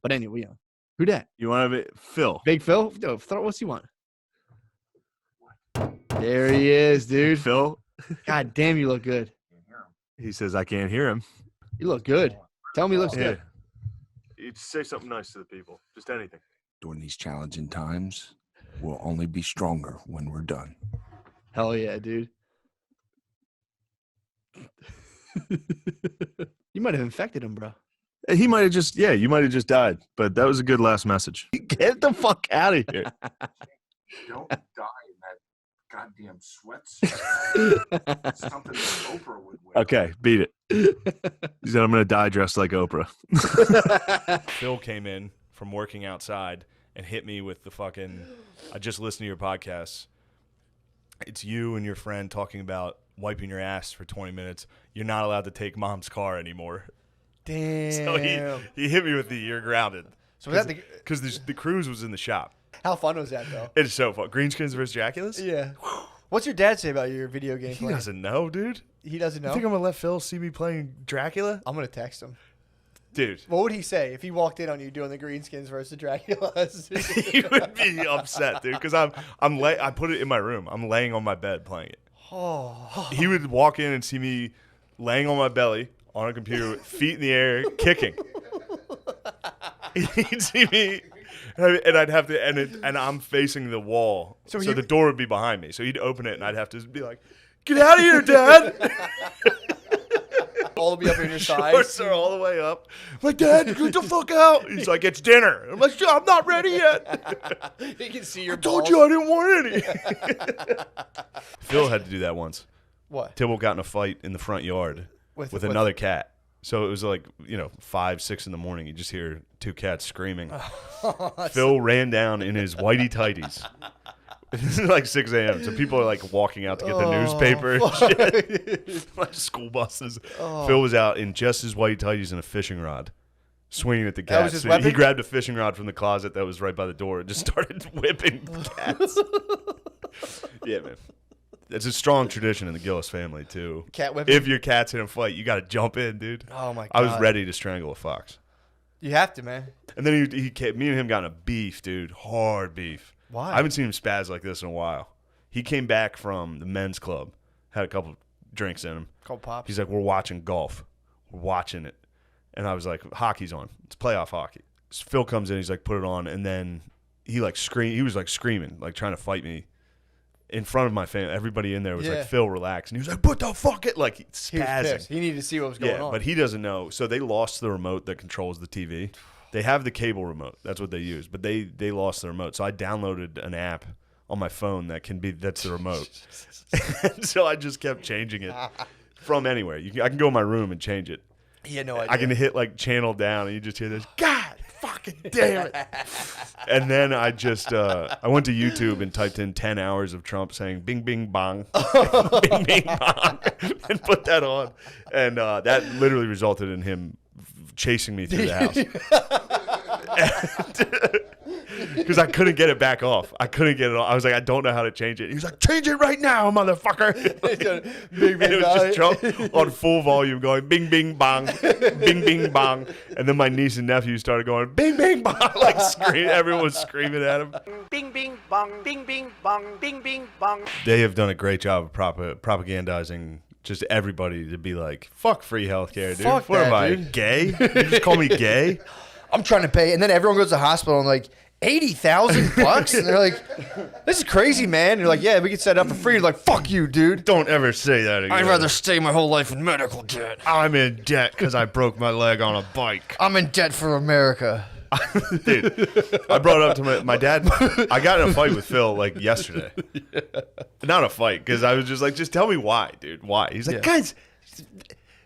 But anyway, who that? You want to be Phil? Big Phil? No, what's he want? There he is, dude. Phil? God damn, you look good. He says, I can't hear him. You look good. Tell me he looks good. You just say something nice to the people. Just anything. During these challenging times, we'll only be stronger when we're done. Hell yeah, dude. You might have infected him, bro. He might have just, you might have just died. But that was a good last message. Get the fuck out of here. Don't die in that goddamn sweatsuit. Something that Oprah would wear. Okay, beat it. He said, I'm going to die dressed like Oprah. Phil came in from working outside and hit me with the fucking, I just listened to your podcast. It's you and your friend talking about wiping your ass for 20 minutes. You're not allowed to take mom's car anymore. Damn. So he hit me with the you're grounded. So was that because the cruise was in the shop. How fun was that, though? It's so fun. Greenskins versus Draculas? Yeah. What's your dad say about your video game He playing? doesn't know, dude. He doesn't know? You think I'm going to let Phil see me playing Dracula? I'm going to text him. Dude. What would he say if he walked in on you doing the Greenskins versus the Draculas? He would be upset, dude, because I put it in my room. I'm laying on my bed playing it. Oh. He would walk in and see me laying on my belly on a computer with feet in the air, kicking. He'd see me, and I'd have to, and I'm facing the wall, so the door would be behind me. So he'd open it, and I'd have to be like, "Get out of here, Dad!" All the way up in your thighs. Shorts are all the way up. I'm like, Dad, get the fuck out. He's like, it's dinner. I'm like, I'm not ready yet. He can see your I told balls. you I didn't want any. Phil had to do that once. What? Tibble got in a fight in the front yard with another cat. So it was like, 5, 6 in the morning. You just hear two cats screaming. Phil ran down in his whitey tighties. It's like 6 a.m. So people are like walking out to get the newspaper and shit. Like school buses. Phil was out in just his whitey tighties and a fishing rod, swinging at the cats. That was his weapon? He grabbed a fishing rod from the closet that was right by the door and just started whipping cats. Yeah, man. It's a strong tradition in the Gillis family, too. Cat whipping? If your cat's in a fight, you got to jump in, dude. Oh, my God. I was ready to strangle a fox. You have to, man. And then me and him got in a beef, dude. Hard beef. Why? I haven't seen him spaz like this in a while. He came back from the men's club, had a couple drinks in him. Called pops. He's like, we're watching golf. We're watching it. And I was like, hockey's on. It's playoff hockey. So Phil comes in, he's like, put it on. And then he was screaming, like trying to fight me in front of my family. Everybody in there was like, Phil, relax. And he was like, put the fuck it. Like, spazzing. He needed to see what was going on. But he doesn't know. So they lost the remote that controls the TV. They have the cable remote. That's what they use. But they lost the remote. So I downloaded an app on my phone that's the remote. So I just kept changing it from anywhere. I can go in my room and change it. He had no idea. I can hit like channel down and you just hear this, God fucking damn it. And then I just, I went to YouTube and typed in 10 hours of Trump saying bing, bing, bong, bing, bing, bong, and put that on. And that literally resulted in him chasing me through the house. Because I couldn't get it back off. I couldn't get it off. I was like, I don't know how to change it. He was like, change it right now, motherfucker. And it was just Trump on full volume going bing, bing, bong, bing, bing, bong. And then my niece and nephew started going bing, bing, bong, like screaming. Everyone was screaming at him. Bing, bing, bong, bing, bing, bong, bing, bing, bong. They have done a great job of propagandizing just everybody to be like, fuck free healthcare, dude. Fuck what that, am I, dude. gay? You just call me gay? I'm trying to pay. And then everyone goes to the hospital and like, $80,000? And they're like, this is crazy, man. And you're like, yeah, we can set it up for free. You're like, fuck you, dude. Don't ever say that again. I'd rather stay my whole life in medical debt. I'm in debt because I broke my leg on a bike. I'm in debt for America. Dude, I brought it up to my dad. I got in a fight with Phil like yesterday. Not a fight, because I was just like, just tell me why, dude. Why? He's like, guys,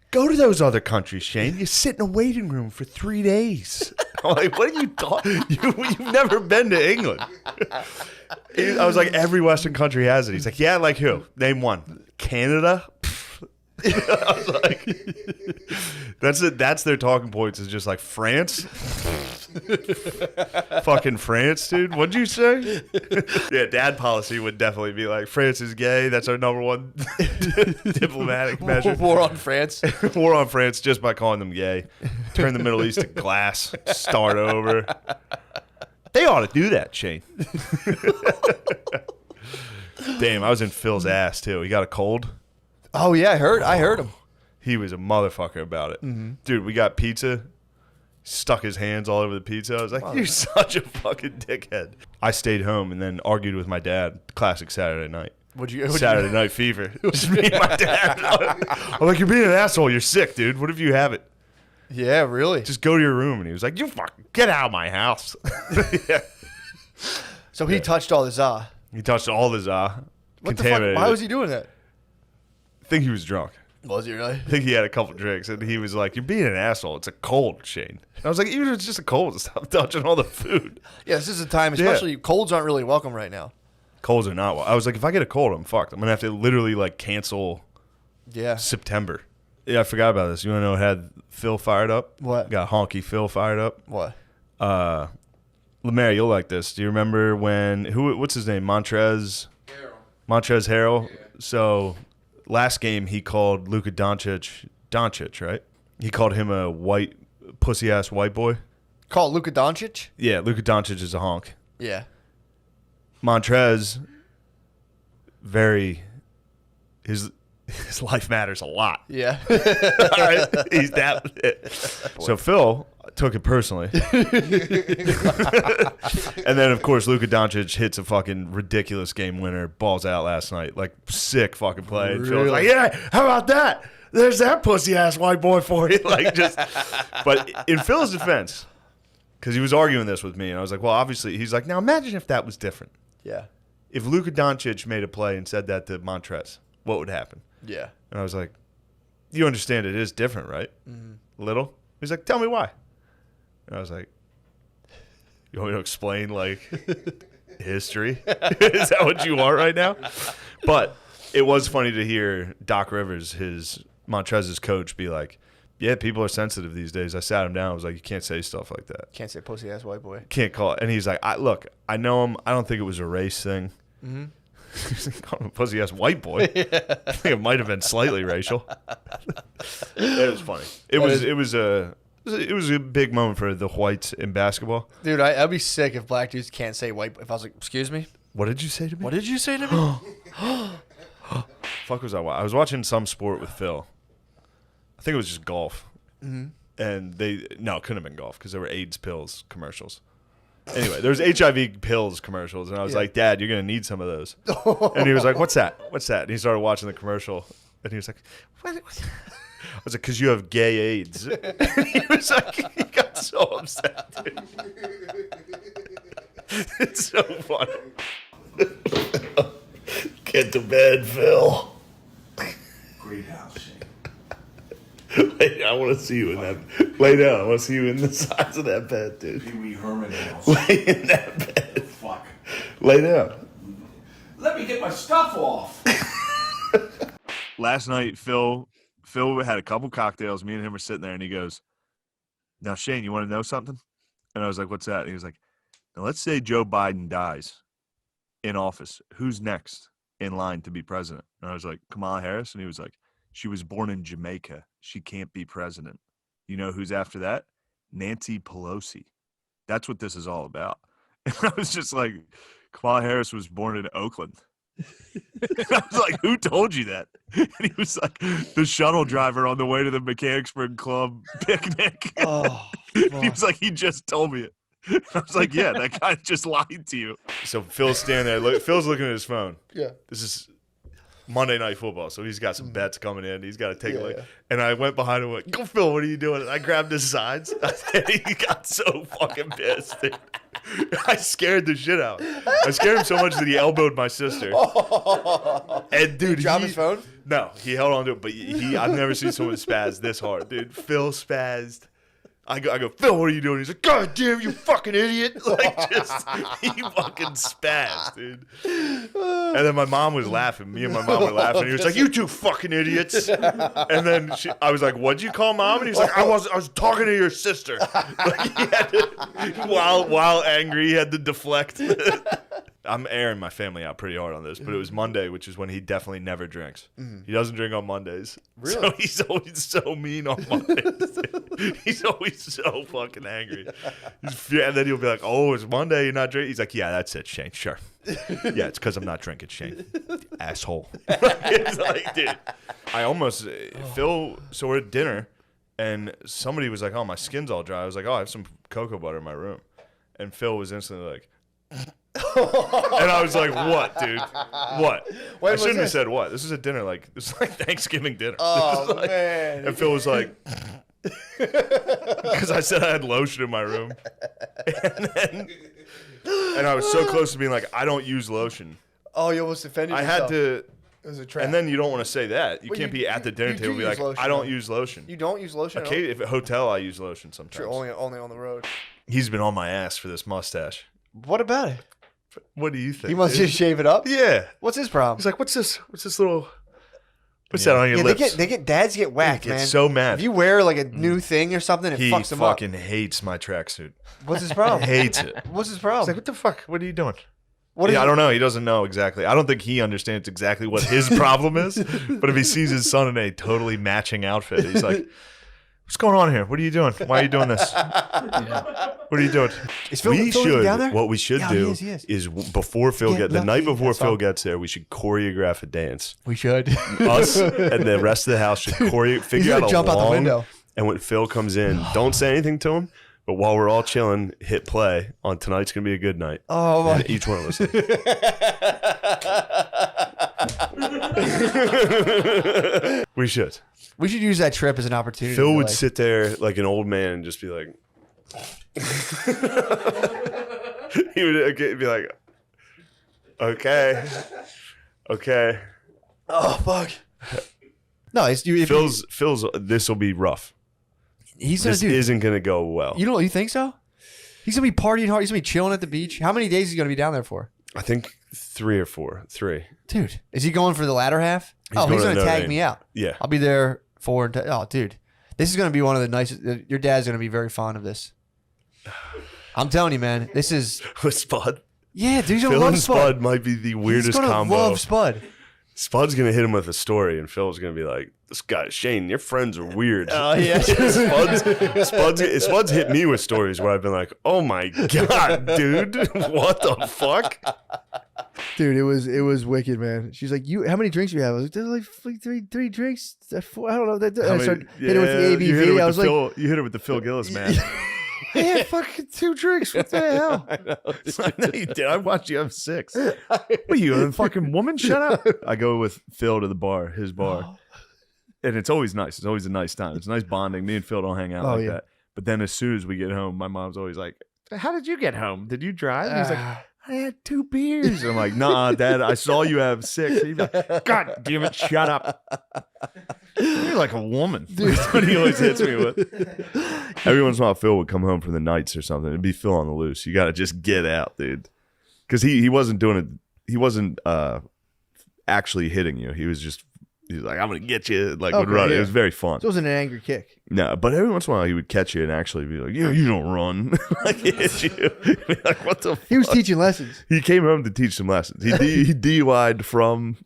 go to those other countries, Shane. You sit in a waiting room for 3 days. I'm like, what are you talking? You've never been to England. I was like, every Western country has it. He's like, yeah, like who? Name one. Canada? I was like, that's their talking points, is just like France. Fucking France, dude. What'd you say? Yeah, dad policy would definitely be like, France is gay. That's our number one diplomatic measure. War on France. War on France just by calling them gay. Turn the Middle East to glass. Start over. They ought to do that, Shane. Damn, I was in Phil's ass, too. He got a cold. Oh, yeah, I heard him. He was a motherfucker about it. Mm-hmm. Dude, we got pizza. Stuck his hands all over the pizza. I was like, you're such a fucking dickhead. I stayed home and then argued with my dad. Classic Saturday night. Saturday night fever. Just me and my dad. I'm like, you're being an asshole. You're sick, dude. What if you have it? Yeah, really? Just go to your room. And he was like, you fucking get out of my house. Yeah. So he touched all the za. He touched all the za. What the fuck? Why was he doing that? I think he was drunk. Was he really? I think he had a couple drinks, and he was like, you're being an asshole. It's a cold, Shane. And I was like, even if it's just a cold, stop touching all the food. Yeah, this is a time, especially colds aren't really welcome right now. Colds are not. I was like, if I get a cold, I'm fucked. I'm going to have to literally, like, cancel September. Yeah, I forgot about this. You want to know what had Phil fired up? What? Got honky Phil fired up. What? Lemaire, you'll like this. Do you remember when, what's his name? Montrez Harrell. Yeah. So last game he called Luka Doncic, right? He called him a white, pussy-ass white boy. Called Luka Doncic? Yeah, Luka Doncic is a honk. Yeah. Montrez, his life matters a lot. Yeah. All right? He's that. So Phil took it personally. And then, of course, Luka Doncic hits a fucking ridiculous game winner, balls out last night. Like, sick fucking play. And Phil's like, yeah, how about that? There's that pussy-ass white boy for you. Like, just. But in Phil's defense, because he was arguing this with me, and I was like, well, obviously, he's like, now imagine if that was different. Yeah. If Luka Doncic made a play and said that to Montrez, what would happen? Yeah. And I was like, you understand it is different, right? Mm-hmm. Little? He's like, tell me why. And I was like, you want me to explain, like, history? Is that what you want right now? But it was funny to hear Doc Rivers, Montrez's coach, be like, yeah, people are sensitive these days. I sat him down. I was like, you can't say stuff like that. Can't say pussy-ass white boy. Can't call it. And he's like, look, I know him. I don't think it was a race thing. Mm-hmm. Call him a pussy-ass white boy. Yeah. I think it might have been slightly racial. It was funny. It was a big moment for the whites in basketball. Dude, I'd be sick if black dudes can't say white. If I was like, excuse me? What did you say to me? What did you say to me? Fuck was I watching? I was watching some sport with Phil. I think it was just golf. Mm-hmm. And it couldn't have been golf because there were AIDS pills commercials. Anyway, there was HIV pills commercials, and I was like, Dad, you're going to need some of those. And he was like, what's that? What's that? And he started watching the commercial, and he was like, what? I was like, because you have gay AIDS. And he was like, he got so upset, dude. It's so funny. Get to bed, Phil. Great house, Shane. I want to see you in that. Lay down. I want to see you in the size of that bed, dude. Pee Wee Herman house. Lay in that bed. Fuck. Lay down. Let me get my stuff off. Last night, Phil had a couple cocktails. Me and him were sitting there, and he goes, now, Shane, you want to know something? And I was like, what's that? And he was like, now, let's say Joe Biden dies in office. Who's next in line to be president? And I was like, Kamala Harris. And he was like, she was born in Jamaica. She can't be president. You know who's after that? Nancy Pelosi. That's what this is all about. And I was just like, Kamala Harris was born in Oakland. I was like, who told you that? And he was like, the shuttle driver on the way to the Mechanicsburg Club picnic. Oh, he was like, he just told me it. I was like, yeah, that guy just lied to you. So Phil's standing there. Phil's looking at his phone. Yeah. This is Monday Night Football, so he's got some bets coming in. He's got to take a look. Yeah. And I went behind him and went, go, Phil, what are you doing? And I grabbed his sides. He got so fucking pissed, dude. I scared the shit out. I scared him so much that he elbowed my sister. And, dude, did he drop his phone? No, he held on to it, but I've never seen someone spaz this hard, dude. Phil spazzed I go, Phil, what are you doing? He's like, God damn, you fucking idiot. Like, just, he fucking spazzed, dude. And then my mom was laughing. Me and my mom were laughing. He was like, you two fucking idiots. And then I was like, what'd you call mom? And he's like, I was talking to your sister. Like, he had to, while angry, he had to deflect. I'm airing my family out pretty hard on this, but it was Monday, which is when he definitely never drinks. He doesn't drink on Mondays. Really? So he's always so mean on Mondays. He's always so fucking angry. And then he'll be like, oh, it's Monday, you're not drinking? He's like, yeah, that's it, Shane, sure. Yeah, it's because I'm not drinking, Shane. Asshole. It's like, dude, I almost, Phil, so we're at dinner, and somebody was like, oh, my skin's all dry. I was like, oh, I have some cocoa butter in my room. And Phil was instantly like, and I was like, what, dude? What? I shouldn't have said what. This is a dinner, like, this is like Thanksgiving dinner. Oh, like, man. And Phil was like, because I said I had lotion in my room. And I was so close to being like, I don't use lotion. Oh, you almost offended I yourself. had to. It was a trap. And then you don't want to say that. You Well, can't be at the dinner table and be like, lotion, I don't though. use lotion. You don't use lotion at all? Okay, if at hotel, I use lotion sometimes. True, only on the road. He's been on my ass for this mustache. What about it? What do you think? He must just shave it up? Yeah. What's his problem? He's like, what's this little, what's that on your Yeah, lips? dads get whacked, He gets man. so mad. If you wear like a new thing or something, it He fucks him up. fucking hates my tracksuit. What's his problem? Hates it. What's his He's problem? like, what the fuck? What are you doing? What is Yeah, I it? don't know. He doesn't know exactly. I don't think he understands exactly what his problem is. But if he sees his son in a totally matching outfit, he's like, what's going on here? What are you doing? Why are you doing this? What are you doing? Is Phil We Phil should. down there? What we should Yeah, do he is. is before Phil Yeah, the night before that's Phil fine. gets there, we should choreograph a dance. We should. Us and the rest of the house should figure out gonna a jump out the long- window. And when Phil comes in, don't say anything to him. But while we're all chilling, hit play on Tonight's Gonna Be a Good Night. Oh my! And each one of us. We should. We should use that trip as an opportunity. Phil to, would like- sit there like an old man and just be like, he would be like, okay. Oh fuck! No, it's you. Phil's. This will be rough. He's gonna This do. isn't gonna go well. You think so? He's gonna be partying hard. He's gonna be chilling at the beach. How many days is he gonna be down there for? I think 3 or 4. 3. Dude, is he going for the latter half? He's going to gonna Notre tag Dame. me out. Yeah. I'll be there for. Oh, dude, this is gonna be one of the nicest. Your dad's gonna be very fond of this. I'm telling you, man. This is. With Spud. Yeah, dude, he's gonna Phil love and Spud. Spud might be the weirdest He's gonna combo. love Spud. Spud's gonna hit him with a story, and Phil's gonna be like, "This guy, Shane, your friends are weird." Oh yeah. Spud's hit me with stories where I've been like, "Oh my god, dude, what the fuck?" Dude, it was wicked, man. She's like, "You, how many drinks do you have?" I was like, "There's like three drinks. 4, I don't know." I started hitting with the you hit it ABV. with I was like, you hit it with the Phil Gillis, man. I had fucking 2 drinks. What the hell? No, you did. I watched you have 6. What are you, a fucking woman? Shut up. I go with Phil to the bar, his bar. And it's always nice. It's always a nice time. It's nice bonding. Me and Phil don't hang out like that. But then as soon as we get home, my mom's always like, "How did you get home? Did you drive?" And he's like, "I had 2 beers." And I'm like, "Nah, Dad, I saw you have 6. And he's like, "God damn it, shut up." You're like a woman. That's what he always hits me with. Every once in a while, Phil would come home from the nights or something. It'd be Phil on the loose. You got to just get out, dude. Because he wasn't doing it. He wasn't actually hitting you. He was like, "I'm going to get you." Like, would run. yeah. It was very fun. It wasn't an angry kick. No, but every once in a while, he would catch you and actually be like, "Yeah, you don't run." Like, hit you. Be like, what the fuck? He was teaching lessons. He came home to teach some lessons. He DUI'd from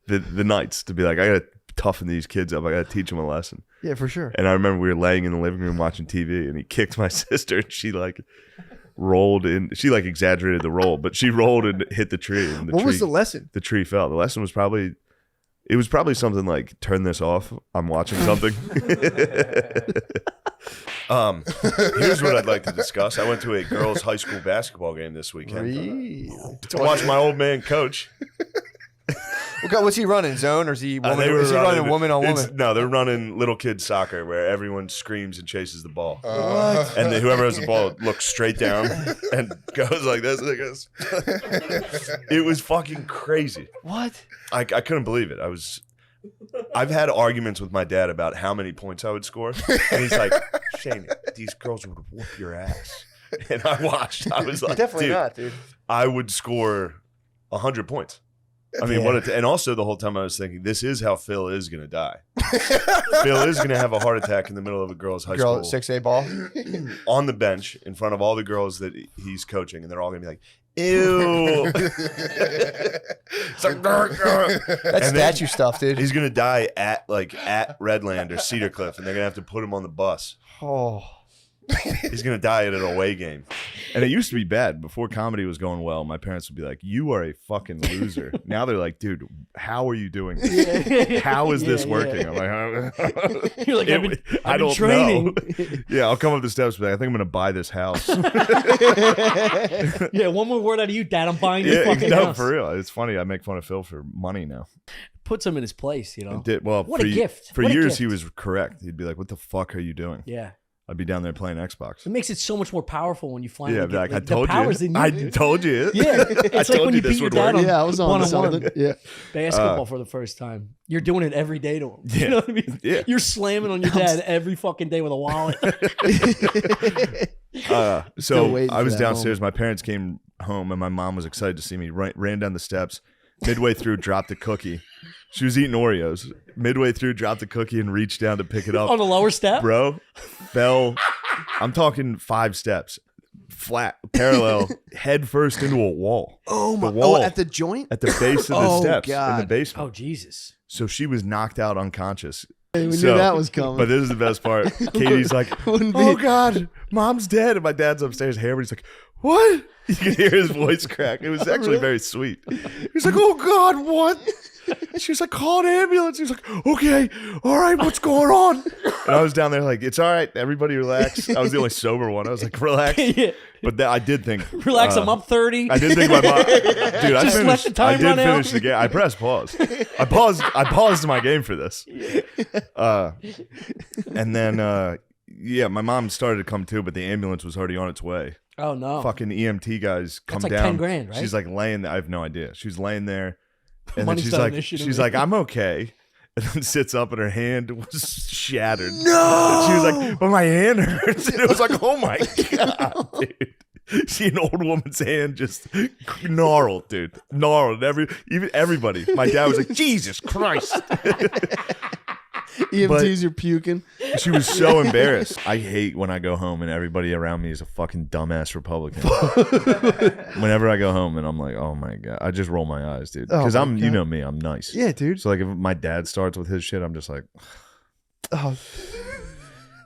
the nights to be like, "I got to toughen these kids up. I got to teach them a lesson." Yeah, for sure. And I remember we were laying in the living room watching TV, and he kicked my sister, and she like rolled in. She like exaggerated the roll, but she rolled and hit the tree. And What was the lesson? The tree fell. The lesson was probably something like, "Turn this off. I'm watching something." Here's what I'd like to discuss. I went to a girls' high school basketball game this weekend to watch my old man coach. Okay, what's he running? Zone or is he woman? They were Is he running woman on it's- woman? No, they're running little kid soccer where everyone screams and chases the ball. What? And then whoever has the ball looks straight down and goes like this. And it goes. It was fucking crazy. What? I couldn't believe it. I've had arguments with my dad about how many points I would score, and he's like, "Shane, these girls would whoop your ass." And I watched. I was like, Definitely dude, not, dude. I would score 100 points. I mean, what? And also the whole time I was thinking, this is how Phil is going to die. Phil is going to have a heart attack in the middle of a girls' high Girl, school 6A ball. on the bench in front of all the girls that he's coaching, and they're all going to be like, "Ew." It's like, That's statue stuff, dude. he's going to die at Redland or Cedar Cliff, and they're going to have to put him on the bus. Oh. He's going to die at an away game. And it used to be bad. Before comedy was going well, my parents would be like, "You are a fucking loser." Now they're like, "Dude, how are you doing this? How is this working?" I'm like, You're like, I've been I don't training. know. Yeah, I'll come up the steps and be like, "I think I'm going to buy this house." Yeah, one more word out of you, Dad. I'm buying this fucking no, house. for real. It's funny. I make fun of Phil for money now. Puts him in his place, you know. What for a gift. For What a years, gift. he was correct. He'd be like, "What the fuck are you doing?" Yeah. I'd be down there playing Xbox. It makes it so much more powerful when you finally Yeah, get like, I the told powers you. in you. I dude. told you. Yeah, it's like when you beat your dad on Yeah, I was on one-on-one something. Yeah. basketball for the first time. You're doing it every day to him. You know what I mean? Yeah. You're slamming on your dad every fucking day with a wallet. So waiting I for was that downstairs. My parents came home, and my mom was excited to see me. Ran down the steps. Midway through, dropped a cookie. She was eating Oreos. Midway through, dropped a cookie and reached down to pick it up. On the lower step? Bro, fell. I'm talking 5 steps, flat, parallel, head first into a wall. Oh my! The wall. Oh, at the joint. At the base of the Oh, steps in the God. basement. Oh, Jesus. So she was knocked out unconscious. We So- knew that was coming. But this is the best part. Katie's like, Wouldn't be- "Oh God, Mom's dead," and my dad's upstairs hammering. He's like, "What?" You can hear his voice crack. It was actually very sweet. He's like, "Oh God, what?" She was like, "Call an ambulance." He was like, "Okay, all right, what's going on?" And I was down there like, "It's all right, everybody relax." I was the only sober one. I was like, "Relax." Yeah. But I did think, Relax, I'm up 30. I did think my mom, dude. I Just let finished. the time I did run out. finish the game. I pressed pause. I paused my game for this. And then, yeah, my mom started to come to, but the ambulance was already on its way. Oh, no. Fucking EMT guys come like down. 10 grand, right? She's like laying there. I have no idea. She's laying there, and then Money's she's not an like, issue to she's me. like, "I'm okay." And then sits up, and her hand was shattered. No, and she was like, "But my hand hurts." And it was like, "Oh my God, dude." See an old woman's hand just gnarled, dude. Gnarled. Even everybody. My dad was like, "Jesus Christ." EMTs are puking. She was so embarrassed. I hate when I go home and everybody around me is a fucking dumbass Republican. Whenever I go home and I'm like, "Oh my God," I just roll my eyes, dude. Oh Because my I'm, you God. know me, I'm nice. Yeah, dude. So like if my dad starts with his shit, I'm just like, Oh,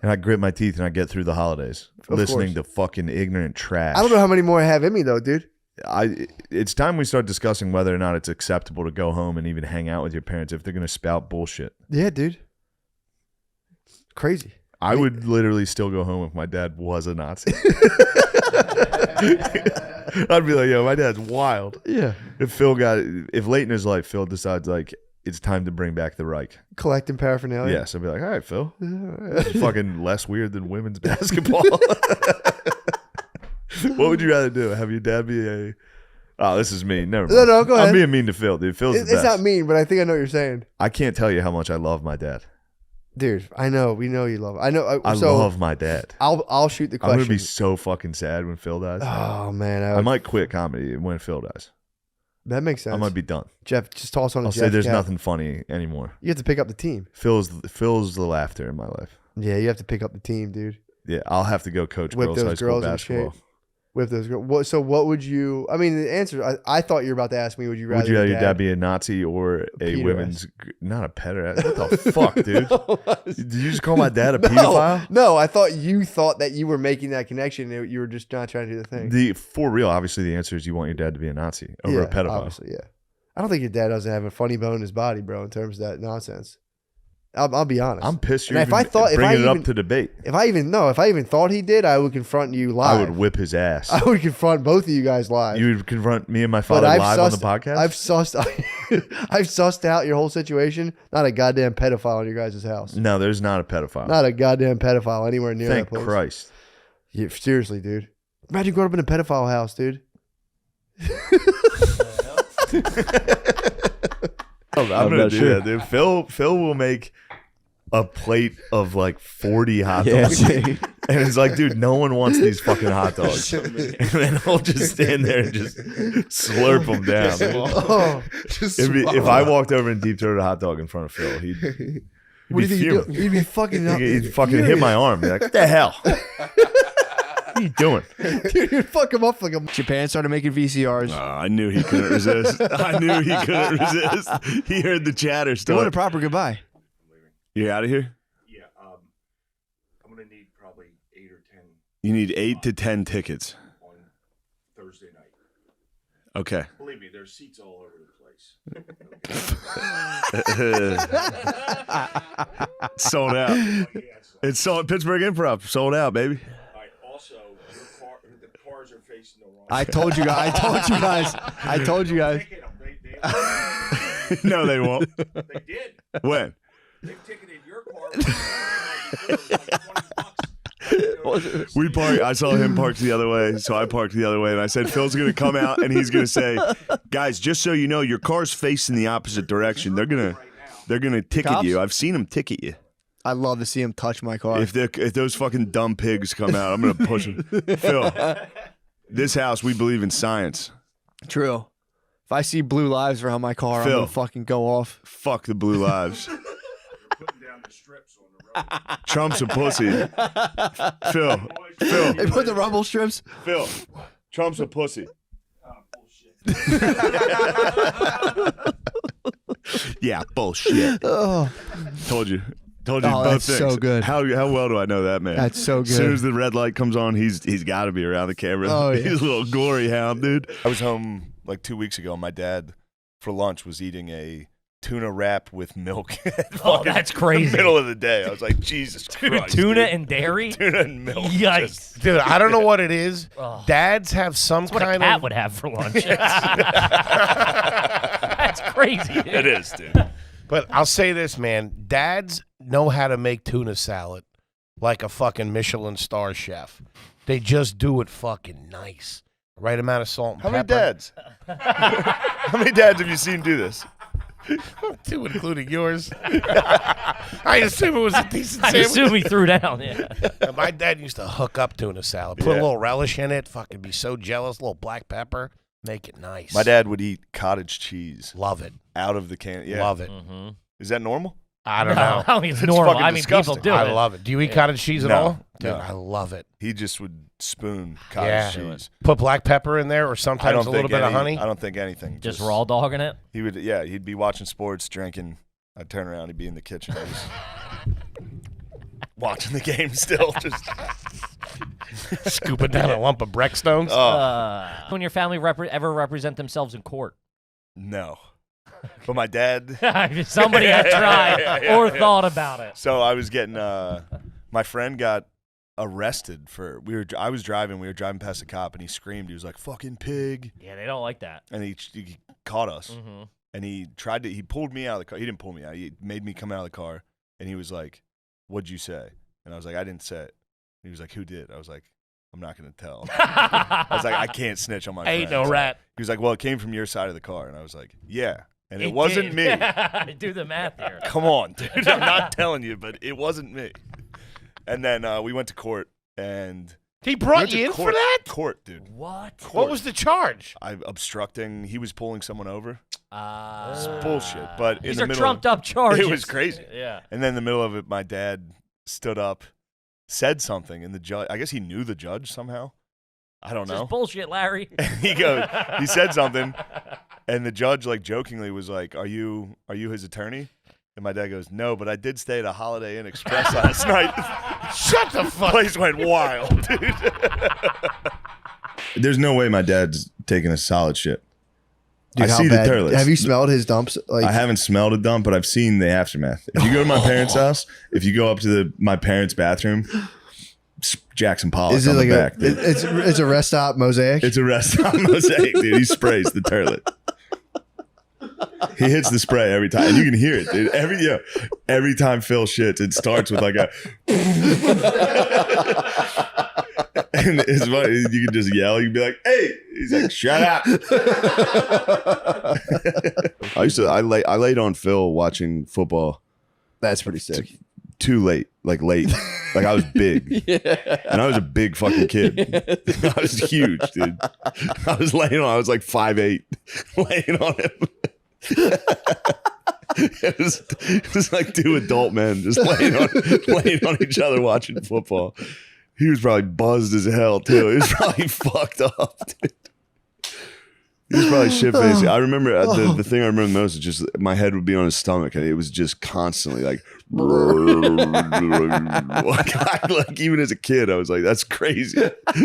and I grit my teeth and I get through the holidays listening course. to fucking ignorant trash. I don't know how many more I have in me though, dude. It's time we start discussing whether or not it's acceptable to go home and even hang out with your parents if they're going to spout bullshit. Yeah, dude. Crazy. I would literally still go home if my dad was a Nazi. I'd be like, "Yo, my dad's wild." Yeah. If late in his life, Phil decides like it's time to bring back the Reich. Collecting paraphernalia. Yes, I'd be like, "All right, Phil, this is fucking less weird than women's basketball." What would you rather do? Have your dad be a? Oh, this is mean. Never mind. No, go ahead. I'm being mean to Phil, dude. Phil's the It's best. not mean, but I think I know what you're saying. I can't tell you how much I love my dad. Dude, I know. We know you love it. I know. I so love my dad. I'll shoot the I'm question. gonna be so fucking sad when Phil dies. Oh man, I might quit comedy when Phil dies. that makes sense. I might be done. Jeff, just toss on a I'll Jeff say there's cap. nothing funny anymore. You have to pick up the team. Phil's the laughter in my life. Yeah, you have to pick up the team, dude. Yeah, I'll have to go coach Whip girls those high school girls in basketball. shape. With those girls. So what would you? I mean, the answer. I thought you were about to ask me. Would you rather? Would you rather your dad be a Nazi or a Pederast. women's? Not a pederast. What the fuck, dude? Did you just call my dad a pedophile? No, I thought you thought that you were making that connection. You were just not trying to do the thing. For real, obviously the answer is you want your dad to be a Nazi over Yeah, a pedophile. Obviously, yeah. I don't think your dad doesn't have a funny bone in his body, bro. In terms of that nonsense. I'll be honest. I'm pissed. And You're if I thought- if bringing I it up even- to debate. If I even thought he did, I would confront you live. I would whip his ass. I would confront both of you guys live. You would confront me and my But father I've live on the sussed- podcast. I've sussed out your whole situation. Not a goddamn pedophile in your guys' house. No, there's not a pedophile. Not a goddamn pedophile anywhere near Thank that place. Christ. Yeah, seriously, dude. Imagine growing up in a pedophile house, dude. I'm gonna do that, dude. Phil will make a plate of like 40 hot dogs. And it's like, dude, no one wants these fucking hot dogs. And then he'll just stand there and just slurp them down. If I walked over and deep throated a hot dog in front of Phil, he'd What do you think fuming. he'd be fucking up? He'd fucking hit my arm. Be like, what the hell? What are you doing? Dude, you'd fuck him up like a... Japan started making VCRs. I knew he couldn't resist. He heard the chatter You start. want a proper goodbye. You out of here? Yeah, I'm gonna need probably 8 or 10 You need 8 to 10 tickets. on Thursday night. Okay. Believe me, there's seats all over the place. Sold out. It's sold. Pittsburgh Improv sold out, baby. All right, also, the cars are facing the wrong. I told you guys. No, they won't. They did. When? They ticketed your car. It was like $20. We parked. I saw him parked the other way, so I parked the other way, and I said, Phil's gonna come out and he's gonna say, guys, just so you know, your car's facing the opposite direction. They're gonna ticket Cops? you. I've seen them ticket you. I'd love to see him touch my car. If those fucking dumb pigs come out, I'm gonna push them. Phil, this house, we believe in science. True. If I see blue lives around my car, Phil. I'm gonna fucking go off. Fuck the blue lives. Putting down the strips on the road. Trump's a pussy. Phil, They put the rumble strips. Phil, Trump's a pussy. Yeah, bullshit. Oh, Told you Oh, both that's things. so good. How well do I know that man? that's so As soon good. as the red light comes on, he's got to be around the camera. Oh, yeah. He's a little glory hound, dude. I was home like 2 weeks ago. My dad, for lunch, was eating a tuna wrap with milk. Oh, that's crazy. Middle of the day. I was like, Jesus Christ. Tuna dude. and dairy? Tuna and milk. Yikes. Dude, I don't know what it is. Oh. Dads have some That's what a kind cat of. would have for lunch. That's crazy. Dude. It is, dude. But I'll say this, man. Dads know how to make tuna salad like a fucking Michelin star chef. They just do it fucking nice. Right amount of salt and How many pepper. dads? How many dads have you seen do this? 2, including yours. I assume it was a decent I sandwich. assume he threw down. Yeah. My dad used to hook up tuna salad. Put a Yeah. little relish in it. Fucking be so jealous. A little black pepper. Make it nice. My dad would eat cottage cheese Love it. out of the can. Yeah. Love it. Mm-hmm. Is that normal? I don't know. I mean, it's It's normal. fucking I mean, people disgusting. do I it. love it. Do you eat Yeah. cottage cheese at No, all? Dude, no. I love it. He just would spoon cottage Yeah. cheese. Put black pepper in there or I sometimes don't a little think bit of any- honey. I don't think anything. Just raw dogging it. He would, yeah. He'd be watching sports, drinking. I'd turn around. He'd be in the kitchen, just watching the game still. Just Scooping down a lump of Breckstones. When your family ever represent themselves in court? no. But my dad. Somebody had tried or thought about it. So I was getting. My friend got arrested for. I was driving. We were driving past a cop, and he screamed. He was like, "Fucking pig!" Yeah, they don't like that. And he caught us. Mm-hmm. And he tried to. He pulled me out of the car. He didn't pull me out. He made me come out of the car. And he was like, "What'd you say?" And I was like, "I didn't say it." He was like, "Who did?" I was like, "I'm not gonna tell." I was like, "I can't snitch on my Ain't friends." no rat. He was like, "Well, it came from your side of the car." And I was like, "Yeah." And it wasn't me. Do the math here. Come on, dude. I'm not telling you, but it wasn't me. And then we went to court, and He we brought went to you in for court. that? Court, dude. What? What was the charge? Obstructing. He was pulling someone over. It's It's bullshit. But in These the are middle, trumped up charges. it was crazy. Yeah. And then in the middle of it, my dad stood up, said something, and the judge. I guess he knew the judge somehow. I don't This is know. bullshit, Larry. He said something, and the judge like jokingly was like, "Are you his attorney?" And my dad goes, "No, but I did stay at a Holiday Inn Express last night." Shut the fuck. Place went wild, dude. There's no way my dad's taking a solid shit. Dude, I how see bad- the turlets. Have you smelled his dumps? Like, I haven't smelled a dump, but I've seen the aftermath. If you go to my parents' house, if you go up to my parents' bathroom, Jackson Pollock is it on like the back. a? It's a rest stop mosaic. It's a restaurant mosaic, dude. He sprays the turlet. He hits the spray every time, and you can hear it, dude. Every time Phil shits, it starts with like a, And it's funny. You can just yell. You can be like, "Hey!" He's like, "Shut up." I laid on Phil watching football. That's pretty sick. Too late, like I was big, and I was a big fucking kid. I was huge, dude. I was laying on. I was like 5'8", laying on him. It was like two adult men just laying on each other watching football. He was probably buzzed as hell too. He was probably fucked up, dude. He was probably shit faced. I remember the thing I remember most is just my head would be on his stomach, and it was just constantly like, like even as a kid, I was like, "That's crazy.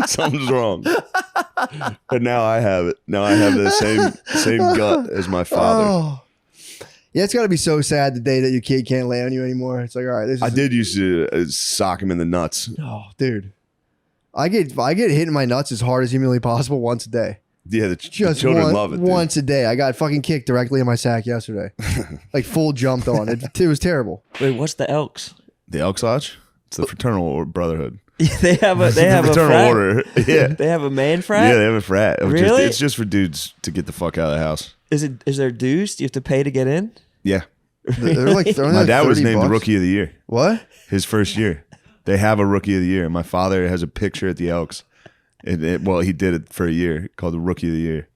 Something's wrong." But now I have it. Now I have the same gut as my father. Oh. Yeah, it's got to be so sad the day that your kid can't lay on you anymore. It's like, all right, I did used to sock him in the nuts. Oh, dude, I get hit in my nuts as hard as humanly possible once a day. Yeah, the children love it. Dude. Once a day. I got fucking kicked directly in my sack yesterday. Like full jumped on it. It was terrible. Wait, what's the Elks? The Elks Lodge? It's the fraternal brotherhood. They have a fraternal frat? order. Yeah. They have a man frat? Yeah, they have a frat. Really? It's just for dudes to get the fuck out of the house. Is there dues? Do you have to pay to get in? Yeah. They're like My dad was named $30. the Rookie of the Year. What? His first year. They have a Rookie of the Year. My father has a picture at the Elks. Well, he did it for a year called the Rookie of the Year.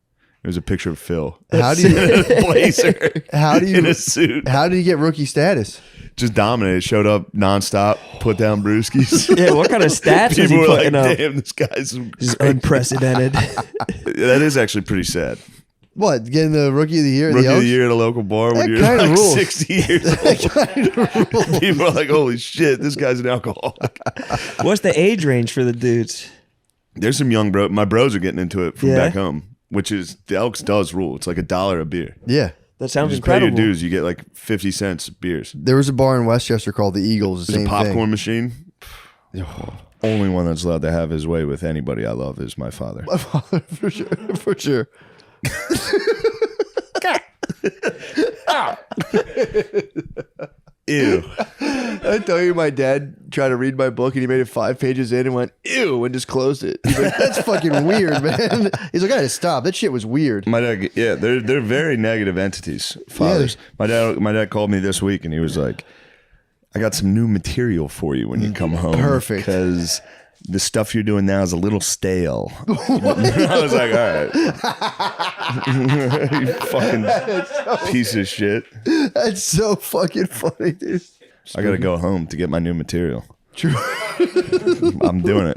It was a picture of Phil. How do you in a blazer? How do you in a suit? How did you get rookie status? Just dominated. Showed up nonstop. Put down brewskis. Yeah, what kind of stats is he People were putting like, up? "Damn, this guy's This is unprecedented. That is actually pretty sad. What? Getting the rookie of the year? Rookie of the Year at a local bar when That you're kinda like rules. 60 years old. People are like, "Holy shit, this guy's an alcoholic." What's the age range for the dudes? There's some young bro. My bros are getting into it from Yeah. back home, which is the Elks does rule. It's like $1 a beer. Yeah. That sounds You just pay your incredible. dues. You get like 50 cents beers. There was a bar in Westchester called the Eagles. The There's same a popcorn thing. machine. Only one that's allowed to have his way with anybody I love is my father. For sure. For sure. Ew. I tell you, my dad tried to read my book and he made it 5 pages in and went, ew, and just closed it. He's like, that's fucking weird, man. He's like, I had to stop. That shit was weird. My dad, yeah, they're very negative entities. Fathers. My dad called me this week and he was like, "I got some new material for you when you come home. Perfect. Because the stuff you're doing now is a little stale." I was like, "All right, you fucking piece of shit." That's so fucking funny, dude. I got to go home to get my new material. True. I'm doing it.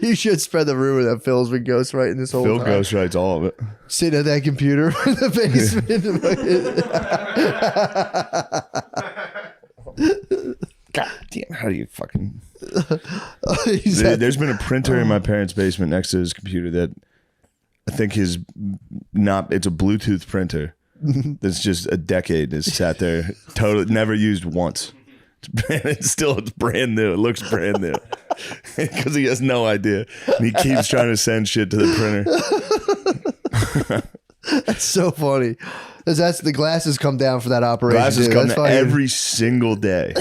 You should spread the rumor that Phil's been ghostwriting this whole Phil time. ghostwrites all of it. Sitting at that computer in the basement. God damn, how do you fucking... He's had- There's been a printer in my parents' basement next to his computer that I think is not... It's a Bluetooth printer that's just a decade has sat there, totally never used once. It's brand new. It looks brand new because he has no idea. And he keeps trying to send shit to the printer. That's so funny. 'Cause that's the glasses come down for that operation. Glasses dude. come That's down fucking- every single day.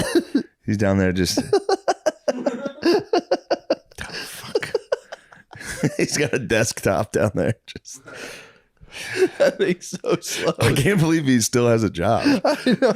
He's down there just... Fuck. He's got a desktop down there. Just... That makes so slow. I can't believe he still has a job. I know.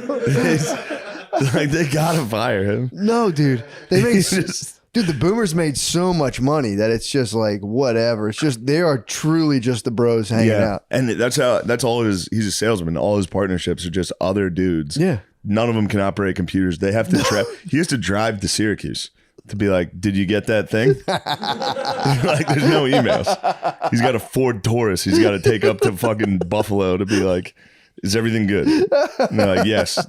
Like, they gotta fire him. No, dude. They make He's just- dude, the boomers made so much money that it's just like whatever. It's just they are truly just the bros hanging out. And that's all he's a salesman. All his partnerships are just other dudes. Yeah. None of them can operate computers. They have to he has to drive to Syracuse to be like, "Did you get that thing?" Like, there's no emails. He's got a Ford Taurus. He's got to take up to fucking Buffalo to be like, "Is everything good?" And they're like, "Yes."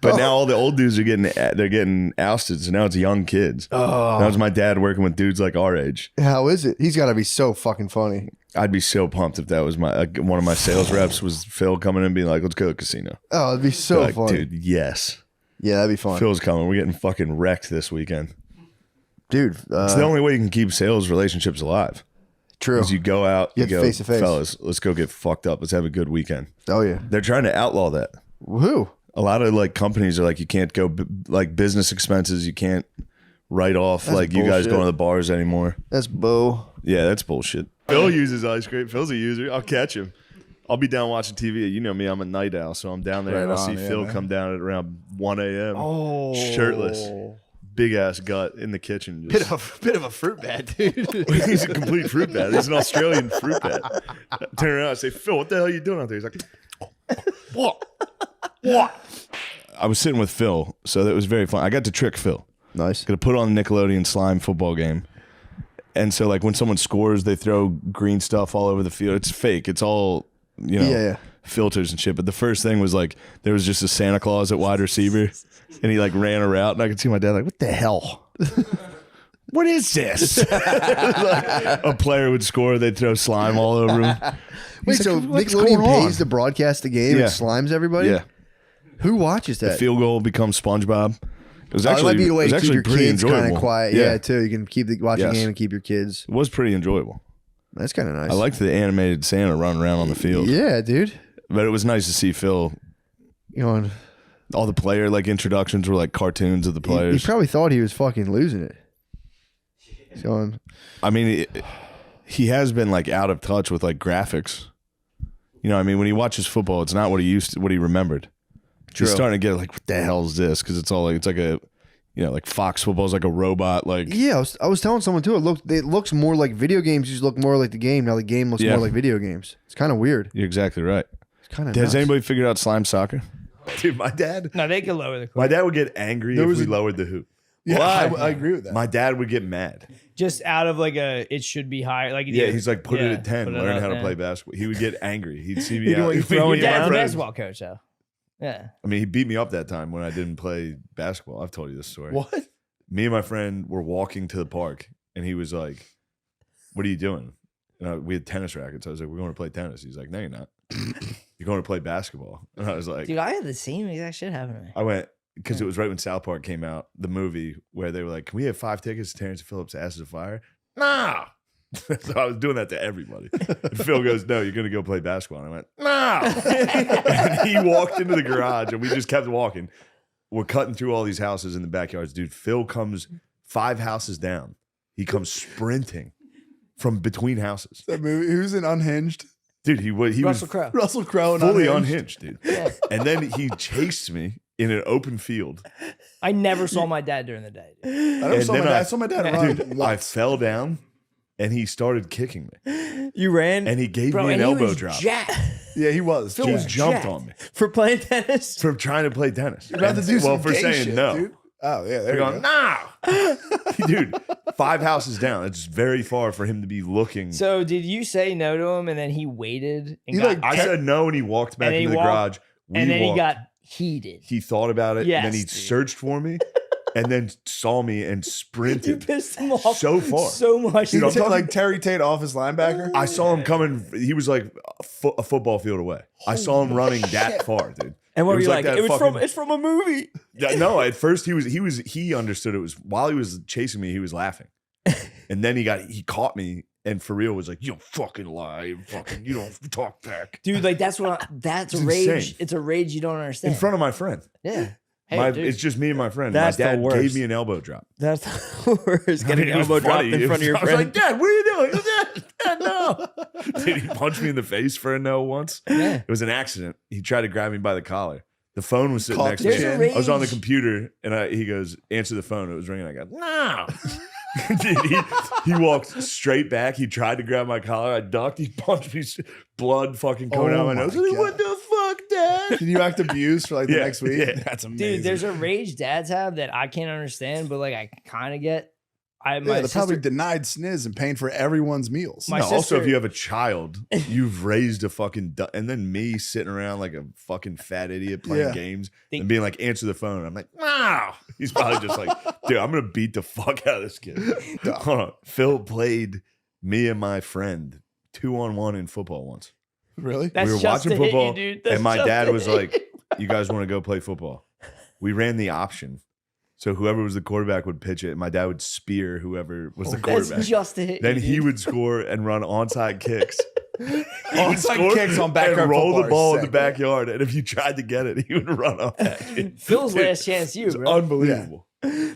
But now all the old dudes are getting ousted. So now it's young kids. Oh. That was my dad working with dudes like our age. How is it? He's got to be so fucking funny. I'd be so pumped if that was my one of my sales reps was Phil coming in and being like, "Let's go to the casino." Oh, it'd be so Like, funny. dude, yes. Yeah, that'd be fun. Phil's coming. We're getting fucking wrecked this weekend. Dude, It's the only way you can keep sales relationships alive. true. Is you go out, You you have go, face to face. "Fellas, let's go get fucked up. Let's have a good weekend." Oh, yeah. They're trying to outlaw that. Woohoo. A lot of like companies are like, you can't go like business expenses. You can't write off That's like you guys bullshit. going to the bars anymore. That's Bo. Yeah, that's bullshit. Phil uses ice cream. Phil's a user. I'll catch him. I'll be down watching TV. You know me, I'm a night owl, so I'm down there Right and I'll on, see yeah, Phil man. come down at around 1 a.m. Oh, shirtless, big ass gut in the kitchen. Just, Bit of a fruit bat, dude. he's a complete fruit bat. He's an Australian fruit bat. I turn around and say, Phil, what the hell are you doing out there? He's like, what? I was sitting with Phil, so that was very fun. I got to trick Phil. Nice. Gonna put on the Nickelodeon slime football game. And so like when someone scores, they throw green stuff all over the field. It's fake. It's all, Yeah. filters and shit. But the first thing was like there was just a Santa Claus at wide receiver and he like ran a route and I could see my dad like, what the hell? What is this? Like, a player would score, they'd throw slime all over him. Wait, He's so like, what's Nickelodeon going on? pays to broadcast the game Yeah. and slimes everybody? Yeah. Who watches The that? field goal becomes SpongeBob. It was Oh, it actually, might be a way it to was keep actually your pretty kids kind enjoyable. of quiet. Yeah, too. You can keep the watching Yes. game and keep your kids. It was pretty enjoyable. That's kind of nice. I liked the animated Santa running around on the field. Yeah, dude. But it was nice to see Phil. You know, All the player like introductions were like cartoons of the he players. probably thought he was fucking losing it. So, I mean, he has been like out of touch with like graphics. You know, what I mean, when he watches football, it's not what he remembered. True. He's starting to get like, what the hell is this? Because it's all like, it's like a, like Fox football's like a robot. Like, yeah, I was telling someone too. It looks more like video games. Used to look more like the game. Now the game looks Yeah. more like video games. It's kind of weird. you're exactly right. It's kind of. Has anybody figured out slime soccer? Dude, my dad No, they can lower the My dad would get angry if we lowered the hoop. Yeah, Why? I agree with that. My dad would get mad. just out of like it should be higher. Like Yeah, he's like, put it yeah, at 10, put it learn up, how to yeah. play basketball. He would get angry. He'd see me He'd out. be throwing Yeah, down. my The friends- basketball coach, though. Yeah. I mean, he beat me up that time when I didn't play basketball. I've told you this story. What? Me and my friend were walking to the park, and he was like, what are you doing? And we had tennis rackets. I was like, we're going to play tennis. He's like, no, you're not. You're going to play basketball. And I was like, Dude, I had the same exact shit happen to me. I went, because it was right when South Park came out, the movie, where they were like, can we have 5 tickets to Terrence Phillips' Ashes of Fire? Nah. So I was doing that to everybody. And Phil goes, no, you're going to go play basketball. And I went, no. And he walked into the garage, and we just kept walking. We're cutting through all these houses in the backyards. Dude, Phil comes 5 houses down. He comes sprinting from between houses. That movie. Who's in Unhinged? Dude, he was Russell Crowe. Russell Crowe. in fully unhinged, dude. Yeah. And then he chased me in an open field. I never saw my dad during the day. I never And saw then my dad. I- I saw my dad run Dude, I once. fell down, and he started kicking me. You ran? And he gave Bro, me an and he elbow was drop. jacked Yeah, he was. Phil He was jumped jacked. on me for playing tennis. for trying to play tennis. You're about to do well, some for gay saying shit, no. dude. Oh yeah, there They're you going, go. no. Dude, 5 houses down. It's very far for him to be looking. So did you say no to him and then he waited and He, got, like, I said no, and he walked back And he into the walked- garage. We and then walked. he got heated? He thought about it, and then Yes, he dude. searched for me, and then saw me and You sprinted pissed him off so far. so much. He Dude, I'm took talking- like Terry Tate off his linebacker. I saw him coming. He was like a football field away. I saw him running that far, dude. And what It were was you like like? that It's from a movie. Yeah, no, at first he understood it was while he was chasing me, he was laughing. And then he caught me and for real was like, you don't fucking lie. You don't talk back. Dude, like that's a It's rage. insane. It's a rage you don't understand. In front of my friend. Yeah. Hey, dude, It's just me and my friend. That's the my dad worst. gave me an elbow drop. that's the worst. I Getting mean, it was elbow dropped funny. in It front of your was- I was like, friend. Dad, what are you doing? Dad, no. Dude, he punched me in the face for a no once. Yeah. It was an accident. He tried to grab me by the collar. The phone was sitting Caught next the to me. chin. I was on the Rage. computer, and he goes, answer the phone. It was ringing. I go, no. Dude, he walked straight back. He tried to grab my collar. I ducked. He punched me. Blood fucking coming out Oh my nose. my I was like, God. what the fuck, Dad? Did you act abused for like the Yeah, next week? yeah. That's amazing. Dude, there's a rage dads have that I can't understand, but like I kind of get. My yeah, they're probably sister, denied sniz and paying for everyone's meals. My No, also, sister- if you have a child, you've raised a fucking and then me sitting around like a fucking fat idiot playing Yeah. games They- and being like, answer the phone. I'm like, no. He's probably just like, dude, I'm gonna beat the fuck out of this kid. Hold on. Phil played me and my friend 2-on-1 in football once. Really? That's we were just watching to hit you, football, dude. That's and my just dad to was hit like, you. you guys want to go play football? We ran the option. So whoever was the quarterback would pitch it, and my dad would spear whoever was the quarterback. That's just to hit Then you, he dude. would score and run onside kicks. He would Onside score kicks on backyard and roll football the are ball in the sick. backyard, and if you tried to get it, he would run off that. Phil's Dude, last chance, you It's bro. unbelievable.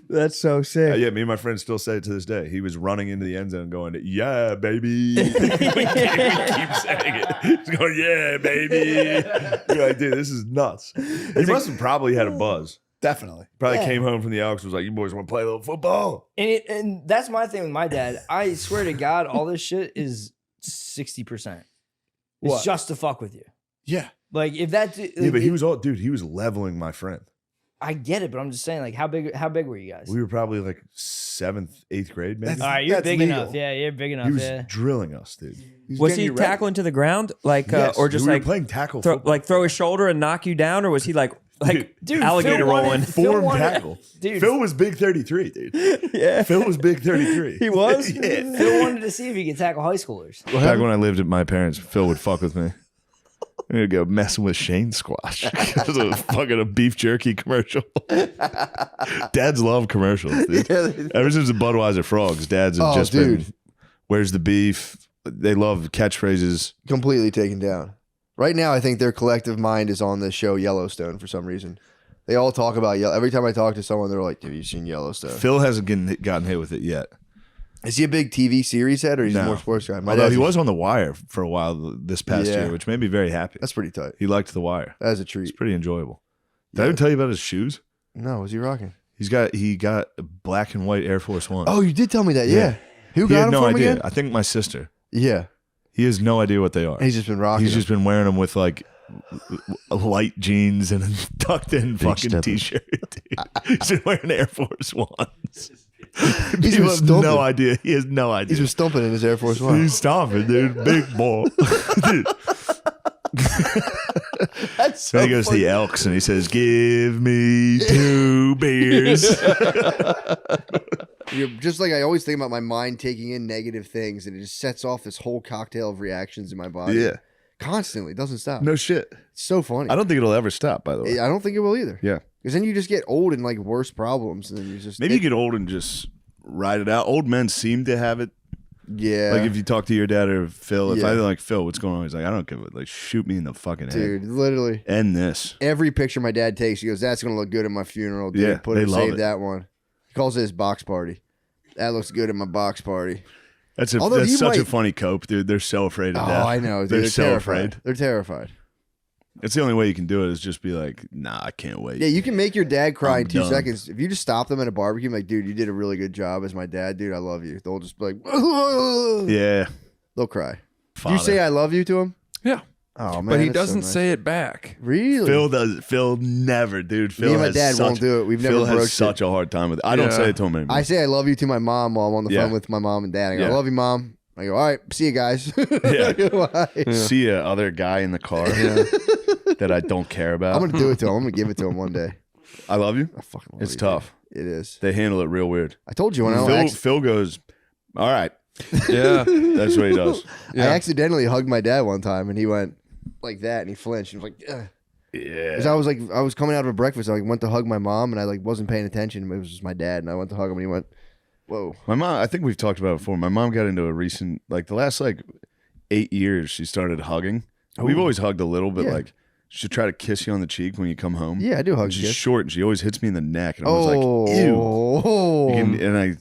That's so sick. Yeah, me and my friend still say it to this day. He was running into the end zone going, yeah, baby. He keeps saying it. He's going, yeah, baby. You're like, dude, this is nuts. He must have probably had a buzz. Definitely. Probably Yeah. came home from the Elks, was like, you boys want to play a little football? And that's my thing with my dad. I swear to God, all this shit is 60%. It's What? just to fuck with you. Yeah. Like if that, Yeah, but he was he was leveling my friend. I get it, but I'm just saying, like, how big were you guys? We were probably like 7th, 8th grade, maybe. All right, you're That's big legal. enough. Yeah, you're big enough. He was Yeah. drilling us, dude. He's Was getting he you ready. tackling to the ground, like, Yes, or just we were like playing tackle football. throw his shoulder and knock you down, or was he like Dude, alligator Phil wanted- rolling? Phil Form wanted- tackle. Dude, Phil was big 33, dude. Yeah, Phil was big 33. he was. Yeah. Phil wanted to see if he could tackle high schoolers. Back when I lived at my parents', Phil would fuck with me. I'm gonna go messing with Shane Squash because of fucking a beef jerky commercial. Dads love commercials, dude. Ever since the Budweiser frogs, dads have just been, where's the beef? They love catchphrases. Completely taken down. Right now, I think their collective mind is on the show Yellowstone for some reason. They all talk about Every time I talk to someone, they're like, have you seen Yellowstone? Phil hasn't gotten hit with it yet. Is he a big TV series head or he's No. more sports guy? Although he was on The Wire for a while this past Yeah. year, which made me very happy. That's pretty tight. He liked The Wire. That is a It's treat. pretty enjoyable. Did I ever tell you about his shoes? No, was he rocking? He got black and white Air Force One. Oh, you did tell me that. Yeah. Who He got had him no for him idea. again? I think my sister. Yeah. He has no idea what they are. He's just been rocking. He's just been wearing them with like light jeans and a tucked in fucking stepper. t-shirt. Dude. He's been wearing Air Force Ones. He's People been have stomping. no idea. He has no idea. He's been stumping in his Air Force One. He's stomping, dude. Big ball. Dude. That's so Then he goes to the Elks and he says, "Give me 2 beers." You're just like I always think about my mind taking in negative things, and it just sets off this whole cocktail of reactions in my body. Yeah. Constantly. It doesn't stop. No shit. It's so funny. I don't think it'll ever stop, by the way. I don't think it will either. Yeah. Because then you just get old and like worse problems, and then you just Maybe you get old and just ride it out. Old men seem to have it. Yeah. Like if you talk to your dad or Phil, if Yeah. I like Phil, what's going on? He's like, I don't give a like, shoot me in the fucking head. Dude, literally. End this. Every picture my dad takes, he goes, "That's gonna look good at my funeral, dude. Yeah, Put they it, love save it. that one." He calls it his box party. That looks good at my box party. That's Although he such a might- funny cope, dude. They're so afraid of Oh, death. I know, dude. They're They're so terrified. afraid. They're terrified. It's the only way you can do it is just be like, nah, I can't wait. Yeah, you can make your dad cry I'm in 2 done. seconds. If you just stop them at a barbecue, like, dude, you did a really good job as my dad, dude. I love you. They'll just be like, Yeah. they'll cry. Do Father. you say I love you to him? Yeah. Oh man, But he that's so doesn't nice. say it back. Really? Phil does. Phil never, dude. Phil Me and my has dad such, won't do it. We've Phil never has broached such it. a hard time with it. I don't Yeah. say it to him anymore. I say I love you to my mom while I'm on the Yeah. phone with my mom and dad. I go, Yeah. I love you, mom. I go, all right, see you guys. Yeah. Bye. See a other guy in the car that I don't care about. I'm gonna do it to him. I'm gonna give it to him one day. I love you. I fucking love It's you, tough. dude. It is. They handle it real weird. I told you when I Phil goes, all right. Yeah. That's what he does. Yeah. I accidentally hugged my dad one time, and he went like that, and he flinched, and was like, ugh. Yeah. Because I was coming out of a breakfast, I went to hug my mom, and I like wasn't paying attention. It was just my dad, and I went to hug him, and he went, "Whoa." My mom, I think we've talked about it before. My mom got into a recent, like the last like 8 years, she started hugging. We've always hugged a little, but Yeah. like she'll try to kiss you on the cheek when you come home. Yeah, I do hug. And she's kiss. short and she always hits me in the neck. And I was like, ew. Oh, And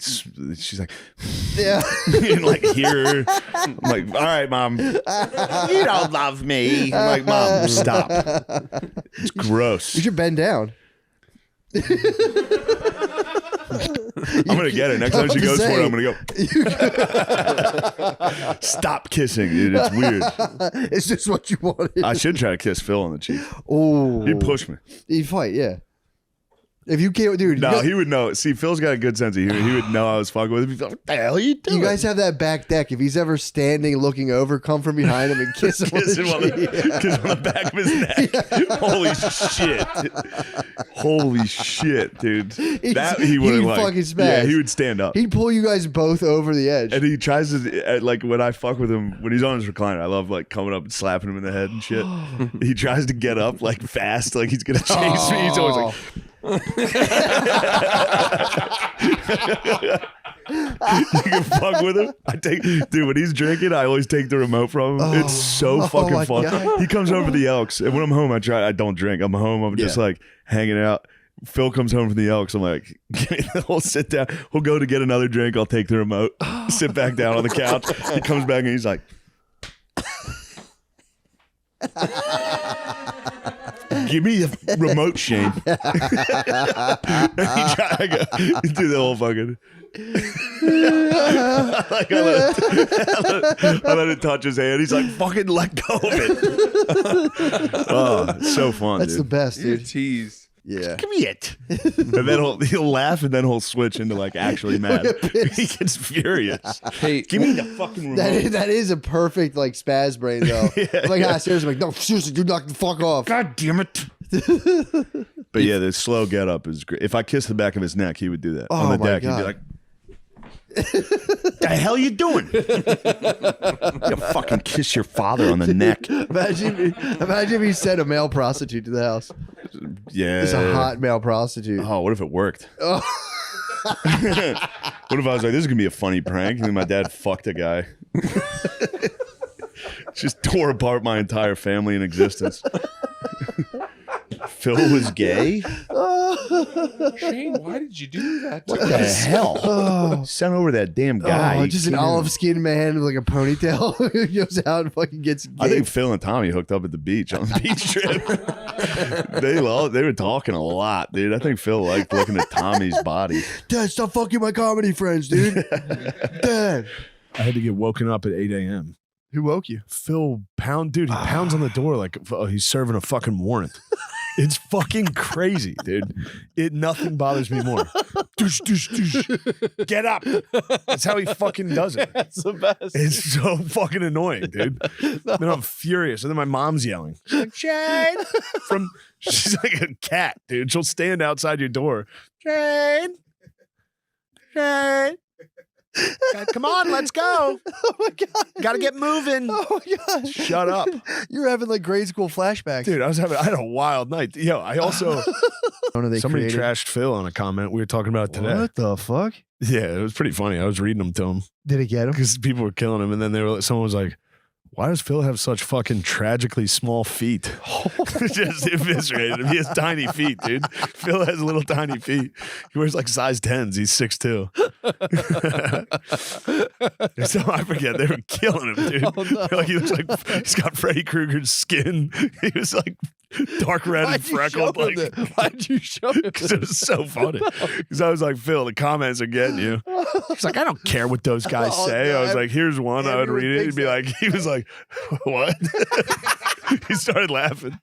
she's like, yeah. you can like hear her. I'm like, all right, mom, you don't love me. I'm like, mom, stop. It's gross. You should bend down. I'm gonna get it next time she goes for it. I'm gonna go. Stop kissing, dude. It's weird. It's just what you wanted. I should try to kiss Phil on the cheek. Oh, He'd push me. He'd fight, yeah. If you can't, dude. No, you guys, he would know. See, Phil's got a good sense of humor. He would know I was fucking with him. He'd be like, what the hell are you doing? you guys have that back deck. If he's ever standing, looking over, come from behind him and kiss him. kiss him on the back of his neck. Holy shit. Holy shit, dude. That he wouldn't he'd like. fucking spaz. Yeah, he would stand up. He'd pull you guys both over the edge. And he tries to, like, when I fuck with him, when he's on his recliner, I love, like, coming up and slapping him in the head and shit. He tries to get up, like, fast, like he's going to chase me. He's always like, you can fuck with him. Dude, when he's drinking, I always take the remote from him. It's so fucking my fun. God. He comes over to the Elks, and when I'm home, I don't drink. I'm home, I'm just like hanging out. Phil comes home from the Elks. I'm like, we'll sit down. We'll go to get another drink. I'll take the remote. Sit back down on the couch. He comes back and he's like, give me the remote, Shane. I go, do the whole fucking. I let it touch his hand. He's like, fucking let go of it. Oh, it's so fun. That's dude. the best, dude. Tease. Yeah. Give me it. And then he'll laugh and then he'll switch into like actually mad. He gets furious. Hey, give me the fucking remote. That is a perfect like spaz brain though. I'm like, seriously, I'm like, no, seriously, dude, knock the fuck off. God damn it. But yeah, the slow get up is great. If I kissed the back of his neck, he would do that. Oh on the my deck, God. he'd be like, the hell you doing? You fucking kiss your father on the neck. Imagine if he sent a male prostitute to the house. Yeah. It's a hot male prostitute. Oh, what if it worked? Oh. What if I was like, this is going to be a funny prank? And then my dad fucked a guy. Just tore apart my entire family in existence. Phil was gay? Shane, why did you do that? What the hell? Sent over that damn guy. Oh, just an olive skinned man with like a ponytail who goes out and fucking gets gay. I think Phil and Tommy hooked up at the beach on the beach trip. They were talking a lot, dude. I think Phil liked looking at Tommy's body. Dad, stop fucking my comedy friends, dude. Dad. I had to get woken up at 8 a.m. Who woke you? Phil dude, he pounds on the door like he's serving a fucking warrant. It's fucking crazy, dude. Nothing bothers me more. Doosh, doosh, doosh. Get up. That's how he fucking does it. That's the best. It's so fucking annoying, dude. Then I'm furious. And then my mom's yelling. She's like, Shane. She's like a cat, dude. She'll stand outside your door. Shane. Shane. Come on, let's go. Oh my God. Gotta get moving. Oh my God. Shut up. You're having like grade school flashbacks. Dude, I had a wild night. Yo, I also somebody trashed Phil on a comment we were talking about today. What the fuck? Yeah, it was pretty funny. I was reading them to him. Did it get him? Because people were killing him, and then someone was like, why does Phil have such fucking tragically small feet? Just eviscerated him. He has tiny feet, dude. Phil has little tiny feet. He wears like size 10s. He's 6'2". So I forget. They were killing him, dude. Oh, no. Like he looks like he's got Freddy Krueger's skin. He was like dark red and freckled. Why'd you show him? Because it was so funny. Because I was like, Phil, the comments are getting you. He's like, I don't care what those guys say. I was like, here's one. I would read it. He'd be like, he was like, what? He started laughing.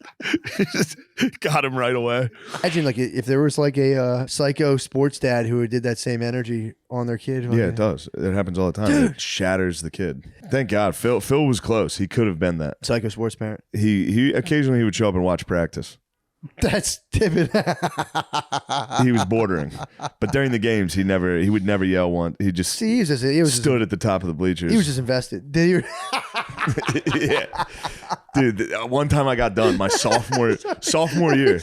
He just got him right away. Imagine like if there was like a psycho sports dad who did that same energy on their kid. Yeah, it does. It happens all the time. Dude. It shatters the kid. Thank God. Phil was close. He could have been that. Psycho sports parent. He occasionally he would show up and watch practice. That's Tibbet. He was bordering. But during the games, he would never yell once. He just stood at the top of the bleachers. He was just invested. Did he? Yeah. Dude, one time I got done my sophomore year.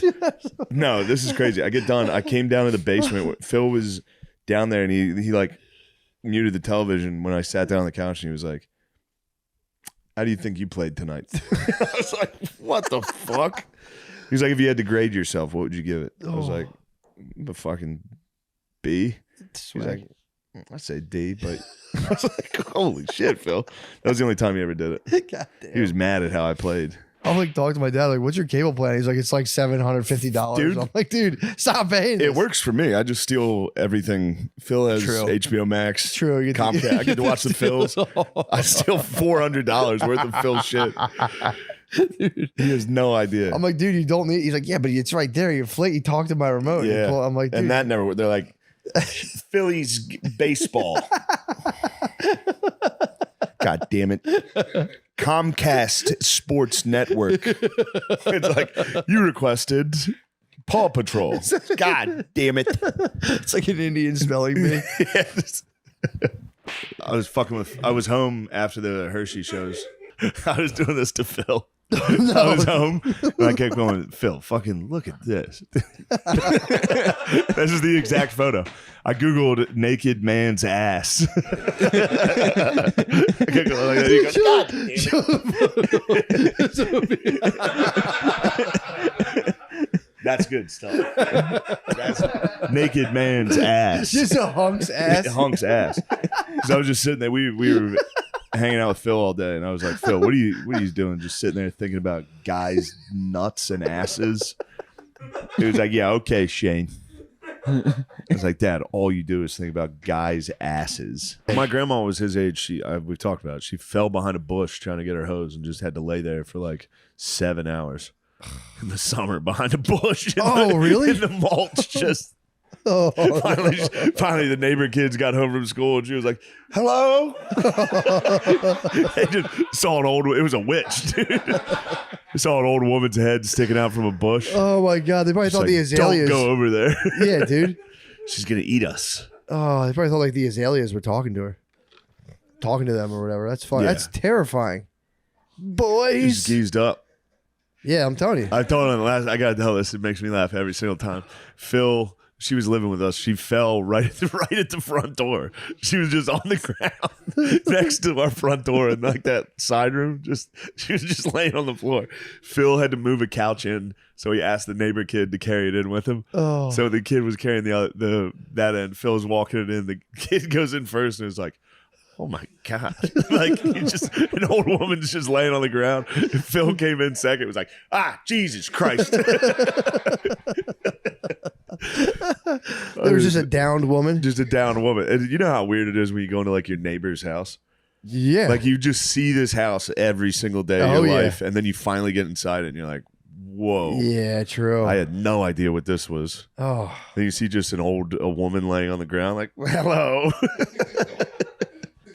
No, this is crazy. I get done. I came down to the basement. Phil was down there and he like muted the television when I sat down on the couch and he was like, how do you think you played tonight? I was like, what the fuck? He was like, if you had to grade yourself, what would you give it? I was like, a fucking B. He was like, I'd say D, but I was like, holy shit, Phil. That was the only time he ever did it. God damn. He was mad at how I played. I'm like talking to my dad, like, what's your cable plan? He's like, it's like $750. Dude. I'm like, dude, stop paying this. It works for me. I just steal everything. Phil has True. HBO Max. True. You get to- Comcast. I get to watch the Phils. I steal $400 worth of Phil shit. Dude. He has no idea. I'm like, dude, you don't need. He's like, yeah, but it's right there. You talk to my remote. Yeah. I'm like, dude. And that never. They're like, Phillies baseball. God damn it. Comcast Sports Network. It's like, you requested Paw Patrol. God damn it. It's like an Indian spelling bee. Yes. I was home after the Hershey shows. I was doing this to Phil. No. I was home and I kept going, Phil, fucking look at this. This is the exact photo. I Googled naked man's ass. I kept going like that. He goes, God damn it. That's good stuff. That's naked man's ass. Just a hunk's ass. Hunk's ass. Because I was just sitting there. We were hanging out with Phil all day, and I was like, Phil, what are you doing? Just sitting there thinking about guys' nuts and asses. He was like, yeah, okay, Shane. I was like, Dad, all you do is think about guys' asses. My grandma was his age. We've talked about it. She fell behind a bush trying to get her hose and just had to lay there for like 7 hours in the summer behind a bush. Really? In the mulch, just. Oh, finally, the neighbor kids got home from school and she was like, hello? They just saw it was a witch, dude. They saw an old woman's head sticking out from a bush. Oh my God. They probably thought like, the azaleas. Don't go over there. Yeah, dude. She's going to eat us. Oh, they probably thought like the azaleas were talking to her. Talking to them or whatever. That's fun. Yeah. That's terrifying. She's Boys. geezed up. Yeah, I'm telling you. I told him I got to tell this. It makes me laugh every single time. Phil, she was living with us. She fell right at the front door. She was just on the ground next to our front door in like that side room. She was just laying on the floor. Phil had to move a couch in, so he asked the neighbor kid to carry it in with him. Oh. So the kid was carrying that end. Phil's walking it in. The kid goes in first and is like, oh my God. Like an old woman's just laying on the ground. Phil came in second. It was like, Jesus Christ. There was just a downed woman. Just a downed woman. And you know how weird it is when you go into like your neighbor's house? Yeah. Like you just see this house every single day of Oh, your yeah. life. And then you finally get inside it and you're like, whoa. Yeah, true. I had no idea what this was. Oh. Then you see just a woman laying on the ground like, hello.